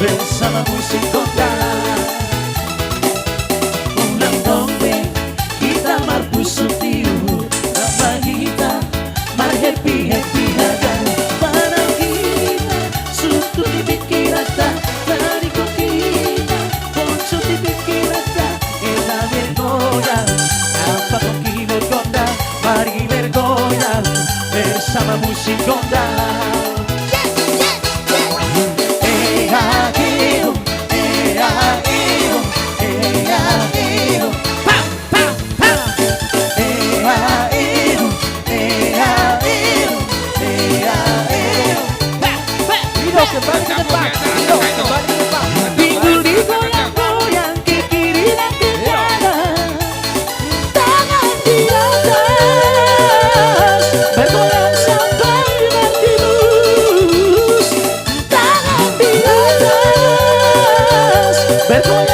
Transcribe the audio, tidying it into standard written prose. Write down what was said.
Bersama musik kota ulang dombe kita marpusuk tiu Ramahita mar happy happy hagan para kita suatu dipikirata dari kita poncho dipikirata la vergogna apa contigo conda mari vergogna bersama musik kota. Kembali ke depan, kembali ke depan. Pinggul digoyang-goyang ke kiri dan ke kanan, tangan di atas, bergoyang sampai bertimbus. Tangan di atas, bergoyang.